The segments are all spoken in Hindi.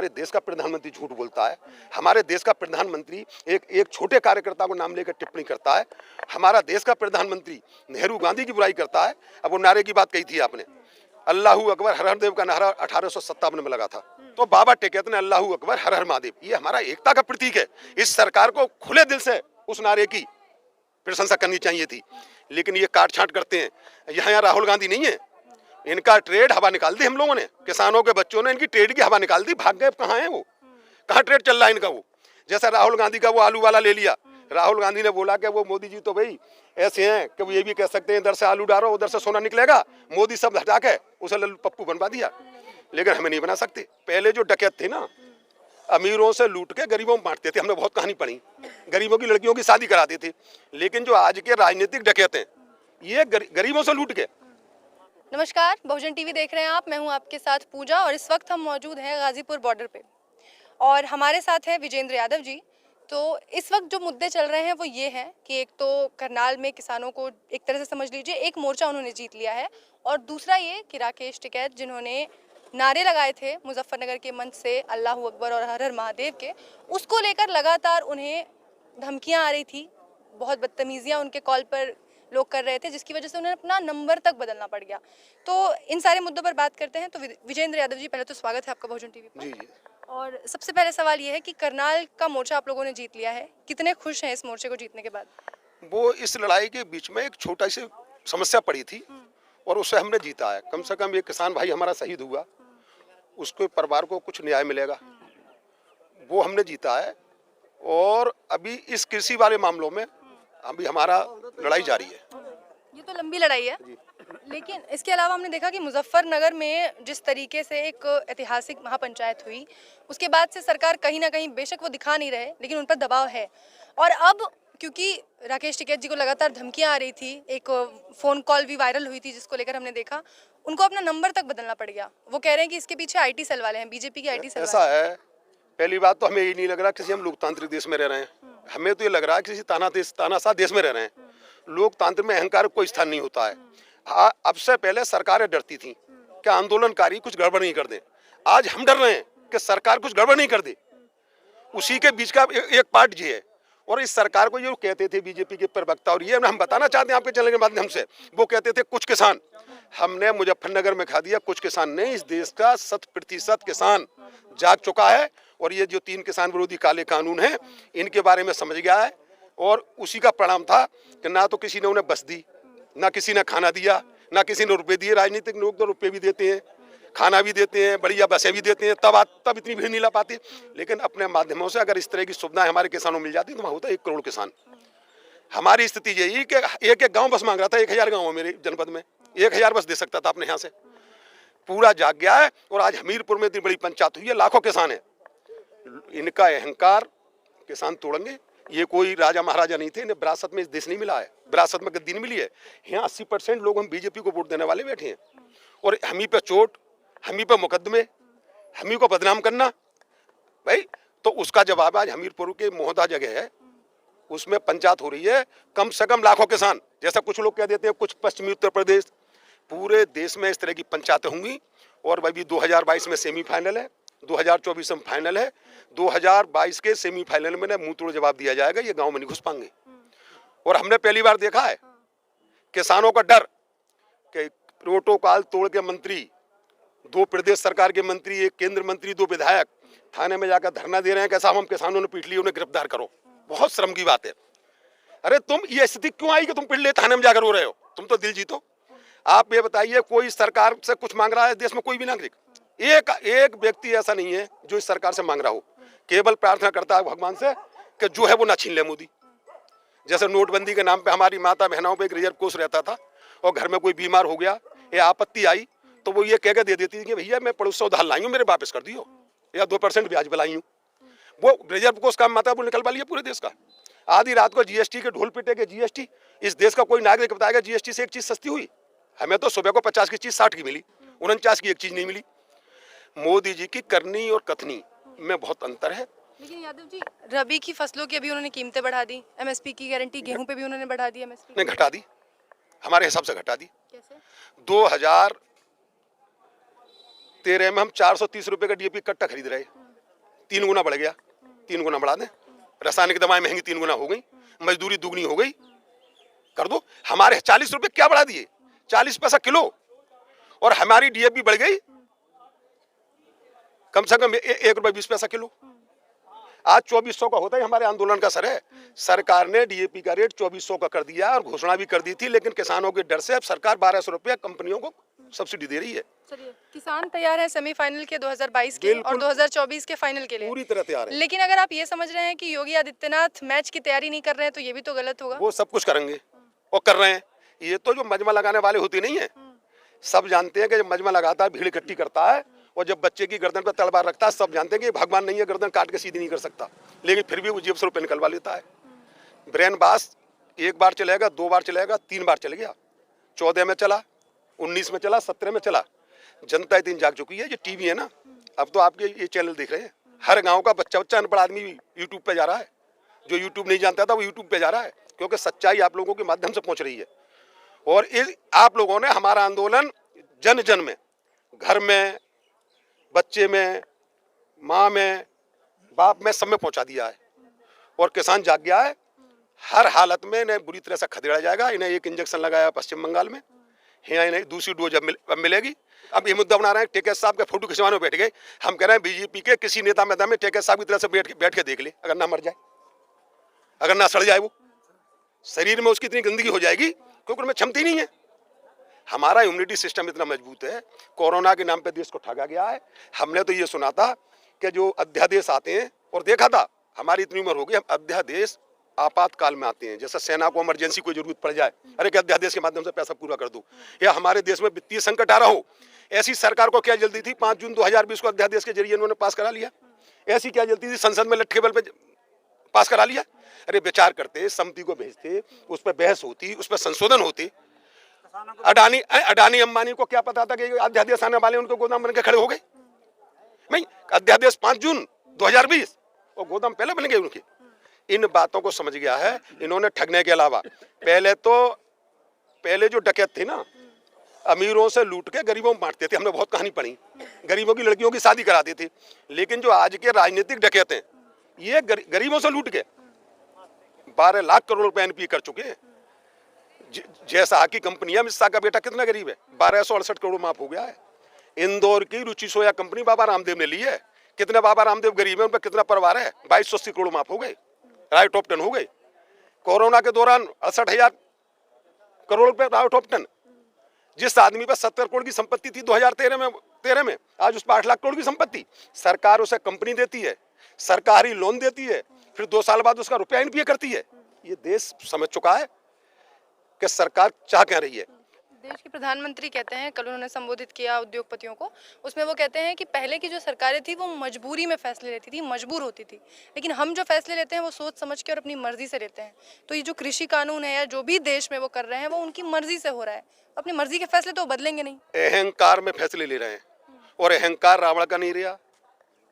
हमारे देश का प्रधानमंत्री झूठ बोलता है, हमारे देश का प्रधानमंत्री एक छोटे कार्यकर्ता को नाम लेकर टिप्पणी करता है, हमारा देश का प्रधानमंत्री नेहरू गांधी की बुराई करता है। अब वो नारे की बात कही थी आपने, अल्लाहू अकबर हर हर देव का नारा 1857 में लगा था, तो बाबा टेकैत ने अल्लाहू अकबर हर हर महादेव, ये हमारा एकता का प्रतीक है। इस सरकार को खुले दिल से उस नारे की प्रशंसा करनी चाहिए थी, लेकिन ये काट छांट करते हैं। यहाँ राहुल गांधी नहीं है, इनका ट्रेड हवा निकाल दी हम लोगों ने, किसानों के बच्चों ने इनकी ट्रेड की हवा निकाल दी, भाग गए। कहाँ है वो, कहाँ ट्रेड चल रहा है इनका? वो जैसा राहुल गांधी का वो आलू वाला ले लिया, राहुल गांधी ने बोला कि वो मोदी जी तो भाई ऐसे हैं कि वो ये भी कह सकते हैं इधर से आलू डालो उधर से सोना निकलेगा, मोदी सब हटा के उसे लल्लू पप्पू बनवा दिया, लेकिन हमें नहीं बना सकते। पहले जो डकैत थे ना, अमीरों से लूट के गरीबों में बांटते थे, हमने बहुत कहानी पढ़ी, गरीबों की लड़कियों की शादी कराते थे। लेकिन जो आज के राजनीतिक डकैत हैं, ये गरीबों से लूट के। नमस्कार, बहुजन टीवी देख रहे हैं आप, मैं हूं आपके साथ पूजा और इस वक्त हम मौजूद हैं गाजीपुर बॉर्डर पे और हमारे साथ हैं विजेंद्र यादव जी। तो इस वक्त जो मुद्दे चल रहे हैं वो ये हैं कि एक तो करनाल में किसानों को एक तरह से समझ लीजिए एक मोर्चा उन्होंने जीत लिया है, और दूसरा ये कि राकेश टिकैत जिन्होंने नारे लगाए थे मुजफ्फरनगर के मंच से अल्लाहू अकबर और हर हर महादेव के, उसको लेकर लगातार उन्हें धमकियाँ आ रही थी, बहुत बदतमीजियाँ उनके कॉल पर लोग कर रहे थे, जिसकी वजह से उन्हें अपना नंबर तक बदलना पड़ गया। तो इन सारे मुद्दों पर बात करते हैं। तो विजेंद्र यादव जी, पहले तो स्वागत है आपका बहुजन टीवी पर। जी। और सबसे पहले सवाल ये है कि करनाल का मोर्चा आप लोगों ने जीत लिया है, कितने खुश हैं इस मोर्चे को जीतने के बाद? वो इस लड़ाई के बीच में एक छोटा सी समस्या पड़ी थी और उसे हमने जीता है। कम से कम एक किसान भाई हमारा शहीद हुआ, उसके परिवार को कुछ न्याय मिलेगा, वो हमने जीता है। और अभी इस कृषि वाले मामलों में अभी हमारा लड़ाई जारी है। ये तो लंबी लड़ाई है, लेकिन इसके अलावा हमने देखा कि मुजफ्फरनगर में जिस तरीके से एक ऐतिहासिक महापंचायत हुई, उसके बाद से सरकार कहीं ना कहीं, बेशक वो दिखा नहीं रहे लेकिन उन पर दबाव है। और अब क्योंकि राकेश टिकैत जी को लगातार धमकियां आ रही थी, एक फ़ोन कॉल भी वायरल हुई थी जिसको लेकर हमने देखा, उनको अपना नंबर तक बदलना पड़ गया। वो कह रहे हैं कि इसके पीछे IT सेल वाले हैं, बीजेपी के IT सेल। ऐसा है, पहली बात तो हमें ये नहीं लग रहा किसी हम लोकतांत्रिक देश में रह रहे हैं, हमें तो ये लग रहा है किसी तानाशाह देश में रह रहे हैं। लोकतंत्र में अहंकार कोई स्थान नहीं होता है। अब से पहले सरकारें डरती थी कि आंदोलनकारी कुछ गड़बड़ नहीं कर दे, आज हम डर रहे हैं कि सरकार कुछ गड़बड़ नहीं कर दे। उसी के बीच का एक पार्ट ये है। और इस सरकार को ये कहते थे बीजेपी के प्रवक्ता, और ये हम बताना चाहते हैं आपके चैनल के माध्यम से, वो कहते थे कुछ किसान, हमने मुजफ्फरनगर में खा दिया, कुछ किसान नहीं, इस देश का 100% किसान जाग चुका है। और ये जो 3 किसान विरोधी काले कानून हैं, इनके बारे में समझ गया है। और उसी का परिणाम था कि ना तो किसी ने उन्हें बस दी, ना किसी ने खाना दिया, ना किसी ने रुपए दिए। राजनीतिक लोग तो रुपए भी देते हैं, खाना भी देते हैं, बढ़िया बसें भी देते हैं, तब इतनी भीड़ नहीं ला पाती। लेकिन अपने माध्यमों से अगर इस तरह की सुविधाएं हमारे किसानों को मिल जाती तो वहाँ होता 1 करोड़ किसान। हमारी स्थिति यही कि एक गाँव बस मांग रहा था, 1000 गाँव है मेरे जनपद में, 1000 बस दे सकता था अपने यहाँ से। पूरा जाग गया है। और आज हमीरपुर में इतनी बड़ी पंचायत हुई है, लाखों किसान है। इनका अहंकार किसान तोड़ेंगे। ये कोई राजा महाराजा नहीं थे, इन्हें विरासत में इस देश नहीं मिला है, विरासत में गद्दी नहीं मिली है। यहाँ 80% लोग हम बीजेपी को वोट देने वाले बैठे हैं, और हमी पे चोट, हमी पे मुकदमे, हमी को बदनाम करना भाई। तो उसका जवाब आज हमीरपुर के मोहदा जगह है, उसमें पंचायत हो रही है, कम से कम लाखों किसान। जैसा कुछ लोग कह देते हैं कुछ पश्चिमी उत्तर प्रदेश, पूरे देश में इस तरह की पंचायतें होंगी। और अभी 2022 में सेमीफाइनल है, 2024 में फाइनल है। 2022 के सेमीफाइनल में मुंह तोड़ जवाब दिया जाएगा, ये गांव में नहीं घुस पाएंगे। और हमने पहली बार देखा है किसानों का डर कि प्रोटोकॉल तोड़ के मंत्री, 2 प्रदेश सरकार के मंत्री, 1 केंद्र मंत्री, 2 विधायक थाने में जाकर धरना दे रहे हैं कि साहब हम किसानों ने पीट लिए, उन्हें गिरफ्तार करो। बहुत शर्म की बात है। अरे तुम ये स्थिति क्यों आई कि तुम पीट लिए थाने में जाकर रो रहे हो? तुम तो दिल जीतो। आप ये बताइए, कोई सरकार से कुछ मांग रहा है देश में? कोई भी नागरिक, एक व्यक्ति ऐसा नहीं है जो इस सरकार से मांग रहा हो, केवल प्रार्थना करता है भगवान से कि जो है वो ना छीन ले मोदी। जैसे नोटबंदी के नाम पे हमारी माता बहनों पे एक रिजर्व कोष रहता था, और घर में कोई बीमार हो गया या आपत्ति आई तो वो ये कह के दे देती थी कि भैया मैं पड़ोस से उधार लाई हूँ, मेरे वापस कर दियो, या 2% ब्याज बलाई हूँ। वो रिजर्व कोष का माता वो निकलवा लिया पूरे देश का। आधी रात को GST के ढोल पिटे के GST, इस देश का कोई नागरिक बताएगा GST से एक चीज सस्ती हुई? हमें तो सुबह को 50 की चीज 60 की मिली, 49 की एक चीज नहीं मिली। मोदी जी की करनी और कथनी में बहुत अंतर है। लेकिन यादव जी, रबी की फसलों की अभी उन्होंने कीमतें बढ़ा दी, MSP की गारंटी, गेहूं पे भी उन्होंने बढ़ा दी, MSP ने घटा दी, हमारे हिसाब से घटा दी। कैसे? 2013 में हम 430 रुपए का DAP कट्टा खरीद रहे, 3 गुना बढ़ गया, 3 गुना बढ़ा दें। रासायनिक दवाएं महंगी 3 गुना हो गई, मजदूरी दुगनी हो गई, कर दो। हमारे 40 रुपए क्या बढ़ा दिए, 40 पैसा किलो, और हमारी डीएपी बढ़ गई कम से कम 1 रुपए 20 पैसा किलो। आज 2400 का होता है, हमारे आंदोलन का सर है। सरकार ने डीएपी का रेट 2400 का कर दिया और घोषणा भी कर दी थी, लेकिन किसानों के डर से अब सरकार 1200 रुपया कंपनियों को सब्सिडी दे रही है। चलिए, किसान तैयार है सेमीफाइनल के 2022 के और 2024 के फाइनल के लिए पूरी तरह तैयार है। लेकिन अगर आप ये समझ रहे हैं कि योगी आदित्यनाथ मैच की तैयारी नहीं कर रहे हैं तो ये भी तो गलत होगा। वो सब कुछ करेंगे और कर रहे हैं। ये तो जो मजमा लगाने वाले होते नहीं है, सब जानते हैं कि जब मजमा लगाता है, भीड़ इकट्ठी करता है और जब बच्चे की गर्दन पर तलवार रखता है, सब जानते हैं कि भगवान नहीं है, गर्दन काट के सीधी नहीं कर सकता, लेकिन फिर भी वो जेब से रुपये निकलवा लेता है। ब्रेन बास 1 बार चलेगा, 2 बार चलेगा, 3 बार चल गया, 14 में चला, 19 में चला, 17 में चला। जनता इतनी जाग चुकी है। ये टीवी है ना, अब तो आपके ये चैनल देख रहे हैं, हर गांव का बच्चा अनपढ़ आदमी यूट्यूब पे जा रहा है। जो यूट्यूब नहीं जानता था वो यूट्यूब पे जा रहा है, क्योंकि सच्चाई आप लोगों के माध्यम से पहुंच रही है। और आप लोगों ने हमारा आंदोलन जन जन में, घर में, बच्चे में, माँ में, बाप में, सब में पहुंचा दिया है। और किसान जाग गया है। हर हालत में इन्हें बुरी तरह से खदेड़ा जाएगा। इन्हें एक इंजेक्शन लगाया पश्चिम बंगाल में, यहाँ इन्हें दूसरी डोज अब मिलेगी। अब ये मुद्दा बना रहे हैं, टेकेश साहब के फोटो खिंचवाने में बैठ गए। हम कह रहे हैं बीजेपी के किसी नेता मैदान में टेकेश साहब की तरह से बैठ के देख ले, अगर ना मर जाए, अगर ना सड़ जाए, वो शरीर में उसकी इतनी गंदगी हो जाएगी क्योंकि उनमें क्षमता ही नहीं है। हमारा इम्यूनिटी सिस्टम इतना मजबूत है। कोरोना के नाम पे देश को ठगा गया है। हमने तो ये सुना था कि जो अध्यादेश आते हैं, और देखा था, हमारी इतनी उम्र हो गई, हम अध्यादेश आपातकाल में आते हैं। जैसे सेना को इमरजेंसी कोई जरूरत पड़ जाए, अरे क्या अध्यादेश के माध्यम से पैसा पूरा कर दो, या हमारे देश में वित्तीय संकट आ रहा हो, ऐसी सरकार को क्या जल्दी थी 5 जून 2020 को अध्यादेश के जरिए उन्होंने पास करा लिया। ऐसी क्या जल्दी थी, संसद में लट्ठे बल पे पास करा लिया। अरे विचार करते, समिति को भेजते, उस पर बहस होती, उस पर संशोधन होते। अडानी अंबानी को क्या पता था कि अध्यादेश आने वाले, उनको गोदाम बन के खड़े हो गए। नहीं, अध्यादेश 5 जून 2020 और गोदाम पहले बन गए उनके। इन बातों को समझ गया है इन्होंने ठगने के अलावा। पहले जो डकैत थे ना, अमीरों से लूट के गरीबों में बांटते थे। हमने बहुत कहानी पढ़ी, गरीबों की लड़कियों की शादी कराते थे। लेकिन जो आज के राजनीतिक डकैत हैं, ये गरीबों से लूट के 12 लाख करोड़ रुपए एनपीए कर चुके हैं। जैसा की कंपनियां, मिस्सा का बेटा कितना गरीब है, 1268 करोड़ माफ हो गया है। इंदौर की रुचि सोया कंपनी बाबा रामदेव ने ली है। कितने बाबा रामदेव गरीब है, उन पर कितना परिवार है, 2280 करोड़ माफ हो गए, राय टॉप 10 हो गए। कोरोना के दौरान 68,000 करोड़ रुपए राय टॉप 10। जिस आदमी पर 70 करोड़ की संपत्ति थी 2013 में, आज उस पर 8 लाख करोड़ की संपत्ति। सरकार उसे कंपनी देती है, सरकारी लोन देती है, फिर 2 साल बाद उसका रुपया एनपीए करती है। ये देश समझ चुका है कि सरकार चाह क्या रही है। देश के प्रधानमंत्री कहते हैं, कल उन्होंने संबोधित किया उद्योगपतियों को, उसमें वो कहते हैं कि पहले की जो सरकारें थी वो मजबूरी में फैसले लेती थी, मजबूर होती थी, लेकिन हम जो फैसले लेते हैं वो सोच समझ के और अपनी मर्जी से लेते हैं। तो ये जो कृषि कानून है या जो भी देश में वो कर रहे हैं वो उनकी मर्जी से हो रहा है। अपनी मर्जी के फैसले तो बदलेंगे नहीं। अहंकार में फैसले ले रहे हैं, और अहंकार रावण का नहीं रहा,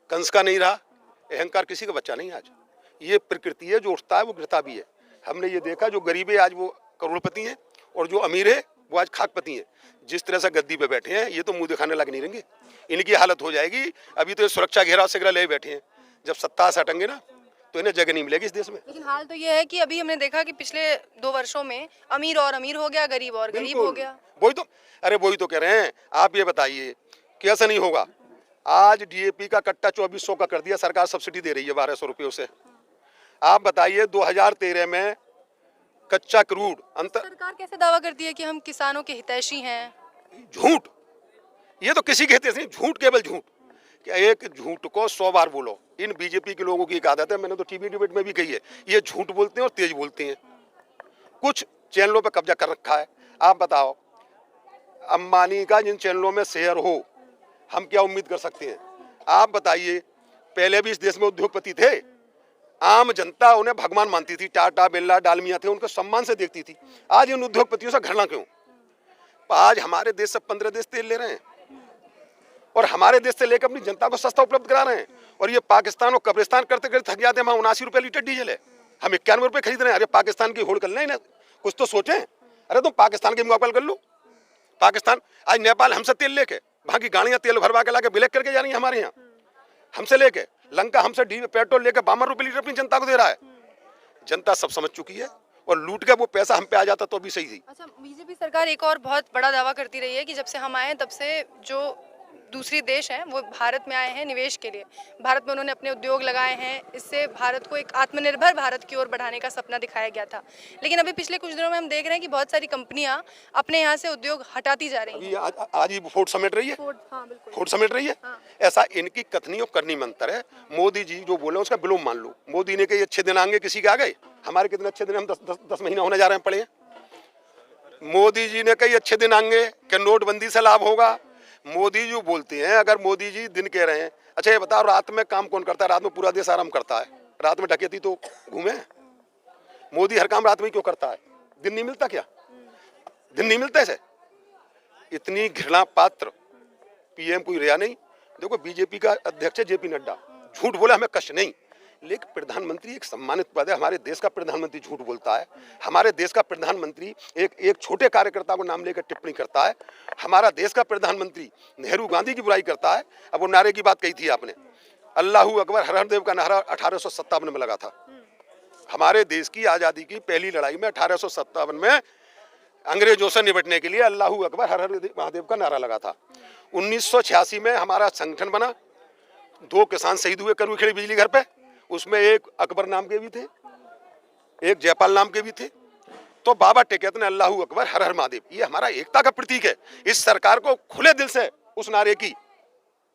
कंस का नहीं रहा। अहंकार किसी का बच्चा नहीं। आज ये प्रकृति है, जो उठता है वो गिरता भी है। हमने ये देखा, जो गरीब है आज वो करोड़पति हैं, और जो अमीर है वो आज खाकपति हैं। जिस तरह से गद्दी पे बैठे हैं, ये तो मुंह दिखाने लायक नहीं रहेंगे। इनकी हालत हो जाएगी। अभी तो सुरक्षा घेराव से ले बैठे हैं, जब सत्ता से हटेंगे ना तो इन्हें जगह नहीं मिलेगी इस देश में। लेकिन हाल तो ये है कि अभी हमने देखा कि पिछले 2 वर्षों में अमीर और अमीर हो गया, गरीब और गरीब हो गया। वही तो कह रहे हैं। आप ये बताइए कैसे नहीं होगा। आज डीएपी का कट्टा 2400 का कर दिया, सरकार सब्सिडी दे रही है 1200 रुपये से। आप बताइए 2013 में कच्चा क्रूड सरकार कैसे दावा करती है कि हम किसानों के हितैषी हैं? झूठ। ये तो किसी के हित नहीं, झूठ, केवल झूठ। कि एक झूठ को 100 बार बोलो। इन बीजेपी के लोगों की एक आदत है, मैंने तो टीवी डिबेट में भी कही है, ये झूठ बोलते हैं और तेज बोलते हैं। कुछ चैनलों पे कब्जा कर रखा है। आप बताओ, अंबानी का जिन चैनलों में शेयर हो, हम क्या उम्मीद कर सकते हैं? आप बताइए, पहले भी इस देश में उद्योगपति थे, आम जनता उन्हें भगवान मानती थी। टाटा, बिरला, डालमिया थे, उनको सम्मान से देखती थी। आज इन उद्योगपतियों से घृणा क्यों? आज हमारे देश से 15 देश तेल ले रहे हैं, और हमारे देश से लेकर अपनी जनता को सस्ता उपलब्ध करा रहे हैं। और ये पाकिस्तान और कब्रिस्तान करते करते थक जाते हैं। वहाँ 79 रुपये लीटर डीजल है, हम 91 रुपये खरीद रहे हैं। अरे पाकिस्तान की होड़ कर लें, कुछ तो सोचें। अरे तुम पाकिस्तान के मुकाबला कर लो। पाकिस्तान, आज नेपाल हमसे तेल लेके, वहाँ की गाड़ियाँ तेल भरवा के ला के ब्लैक करके जा रही है हमारे यहाँ, हमसे लेके। लंका हमसे पेट्रोल लेकर 52 रुपए लीटर अपनी जनता को दे रहा है। जनता सब समझ चुकी है और लूट के वो पैसा हम पे आ जाता तो भी सही थी। अच्छा, बीजेपी सरकार एक और बहुत बड़ा दावा करती रही है कि जब से हम आए हैं तब से जो दूसरी देश हैं वो भारत में आए हैं निवेश के लिए। भारत में उन्होंने अपने उद्योग लगाए हैं, इससे भारत को एक आत्मनिर्भर भारत की ओर बढ़ाने का सपना दिखाया गया था। लेकिन अभी पिछले कुछ दिनों में हम देख रहे हैं कि बहुत सारी कंपनियां अपने यहाँ से उद्योग हटाती जा रही हैं। आज ही फोर्ट समेट रही है, हाँ, बिल्कुल। फोर्ट समेट रही है। हाँ। ऐसा इनकी कथनी और करनी में अंतर है। मोदी जी जो बोले उसका विलोम मान लो। मोदी ने कही अच्छे दिन आएंगे, किसी के आ गए? हमारे कितने अच्छे दिन, हम 10 महीना होने जा रहे हैं पड़े हैं। मोदी जी ने कही अच्छे दिन आएंगे कि नोटबंदी से लाभ होगा। मोदी जी बोलते हैं, अगर मोदी जी दिन कह रहे हैं, अच्छा ये बताओ रात में काम कौन करता है? रात में पूरा देश आराम करता है, रात में डकैती तो घूमे। मोदी हर काम रात में क्यों करता है? दिन नहीं मिलता क्या? दिन नहीं मिलता ऐसे? इतनी घृणा पात्र पीएम कोई रहा नहीं। देखो बीजेपी का अध्यक्ष है जेपी नड्डा, झूठ बोला हमें कष्ट नहीं, लेकिन प्रधानमंत्री एक सम्मानित पद है। हमारे देश का प्रधानमंत्री झूठ बोलता है। हमारे देश का प्रधानमंत्री एक छोटे कार्यकर्ता को नाम लेकर टिप्पणी करता है। हमारा देश का प्रधानमंत्री नेहरू गांधी की बुराई करता है। अब वो नारे की बात कही थी आपने, अल्लाहू अकबर, हर हर देव का नारा 1857 में लगा था। हमारे देश की आज़ादी की पहली लड़ाई में 1857 में अंग्रेजों से निपटने के लिए अल्लाहू अकबर, हर हर महादेव का नारा लगा था। 1986 में हमारा संगठन बना, 2 किसान शहीद हुए करूखेड़ी बिजली घर पे, उसमें एक अकबर नाम के भी थे, एक जयपाल नाम के भी थे। तो बाबा टेकैत ने अल्लाहू अकबर, हर हर महादेव, ये हमारा एकता का प्रतीक है। इस सरकार को खुले दिल से उस नारे की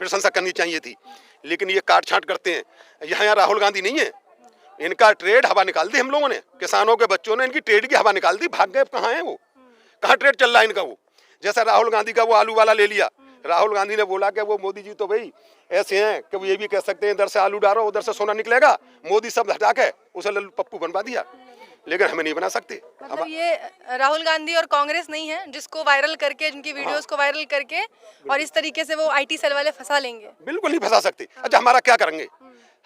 प्रशंसा करनी चाहिए थी, लेकिन ये काट छांट करते हैं। यहाँ राहुल गांधी नहीं है, इनका ट्रेड हवा निकाल दी हम लोगों ने, किसानों के बच्चों ने इनकी ट्रेड की हवा निकाल दी। भाग गए, कहाँ है वो? कहाँ ट्रेड चल रहा है इनका? वो जैसा राहुल गांधी का वो आलू वाला ले लिया। राहुल गांधी ने बोला कि वो मोदी जी तो भाई ऐसे हैं कि वो ये भी कह सकते हैं इधर से आलू डालो उधर से सोना निकलेगा। मोदी सब हटा के उसे लल्लू पप्पू बनवा दिया, लेकिन हमें नहीं बना सकते। मतलब ये राहुल गांधी और कांग्रेस नहीं है जिसको वायरल करके, जिनकी वीडियोस को वायरल करके और इस तरीके से वो आईटी सेल वाले फंसा लेंगे? बिल्कुल नहीं फंसा सकते। अच्छा हमारा क्या करेंगे?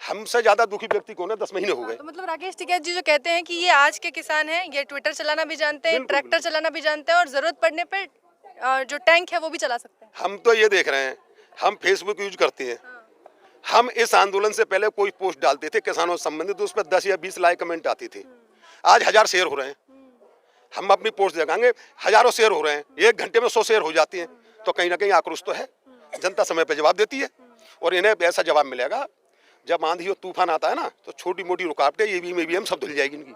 हमसे ज्यादा दुखी व्यक्ति कौन है? 10 महीने हो गए। तो मतलब राकेश टिकैत जी जो कहते हैं कि ये आज के किसान हैं, ये ट्विटर चलाना भी जानते हैं, ट्रैक्टर चलाना भी जानते हैं और जरूरत पड़ने पर जो टैंक है वो भी चला सकते हैं। हम तो ये देख रहे हैं, हम फेसबुक यूज करते हैं। हम इस आंदोलन से पहले कोई पोस्ट डालते थे किसानों से संबंधित, तो उस पर 10 या 20 लाइक कमेंट आते थे। आज 1000 शेयर हो रहे हैं। हम अपनी पोस्ट लगाएंगे, हजारों शेयर हो रहे हैं, 1 घंटे में 100 शेयर हो जाती हैं। तो कहीं ना कहीं आक्रोश तो है। जनता समय पर जवाब देती है और इन्हें ऐसा जवाब मिलेगा। जब आंधी और तूफान आता है ना, तो छोटी मोटी रुकावटें ईवीएम सब धुल जाएगी। इनकी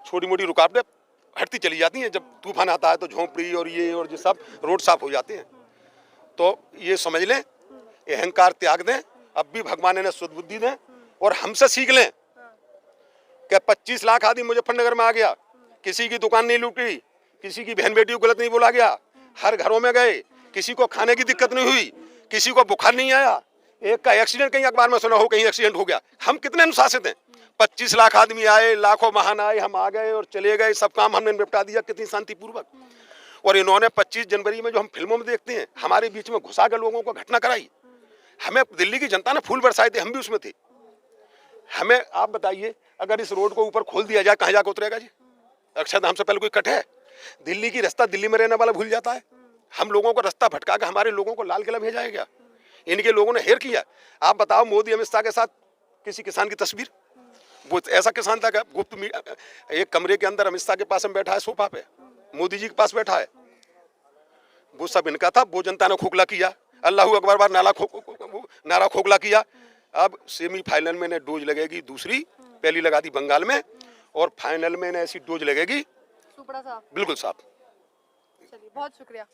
छोटी मोटी रुकावटें हटती चली जाती हैं। जब तूफान आता है तो झोंपड़ी और ये सब रोड साफ हो जाते हैं। तो ये समझ लें, अहंकार त्याग दें, अब भी भगवान इन्हें शुद्ध बुद्धि दें और हमसे सीख लें कि 25 लाख आदमी मुजफ्फरनगर में आ गया, किसी की दुकान नहीं लूटी, किसी की बहन बेटी को गलत नहीं बोला गया, हर घरों में गए, किसी को खाने की दिक्कत नहीं हुई, किसी को बुखार नहीं आया, एक का एक्सीडेंट कहीं अखबार में सुना हो कहीं एक्सीडेंट हो गया। हम कितने अनुशासित हैं? 25 लाख आदमी आए, लाखों महान आए, हम आ गए और चले गए, सब काम हमने निपटा दिया कितनी शांतिपूर्वक। और इन्होंने 25 जनवरी में जो हम फिल्मों में देखते हैं, हमारे बीच में घुसा कर लोगों को घटना कराई। हमें दिल्ली की जनता ने फूल बरसाए थे, हम भी उसमें थे। हमें आप बताइए, अगर इस रोड को ऊपर खोल दिया जाए कहाँ जाकर उतरेगा जी? अक्षर हमसे पहले कोई कट है? दिल्ली की रास्ता दिल्ली में रहने वाला भूल जाता है। हम लोगों को रास्ता भटका कर हमारे लोगों को लाल किला भेजा है क्या? इनके लोगों ने हेर किया। आप बताओ, मोदी अमित शाह के साथ किसी किसान की तस्वीर, वो ऐसा किसान था क्या गुप्त एक कमरे के अंदर अमित शाह के पास में बैठा है सोफा पे, मोदी जी के पास बैठा है? वो सब इनका था। वो जनता ने खोखला किया, अल्लाहू अकबर बार नारा खोखला किया। अब सेमीफाइनल में इन्हें डोज लगेगी दूसरी, पहली लगा दी बंगाल में और फाइनल में इन्हें ऐसी डोज लगेगी सुपड़ा साहब। बिल्कुल साहब। चलिए, बहुत शुक्रिया।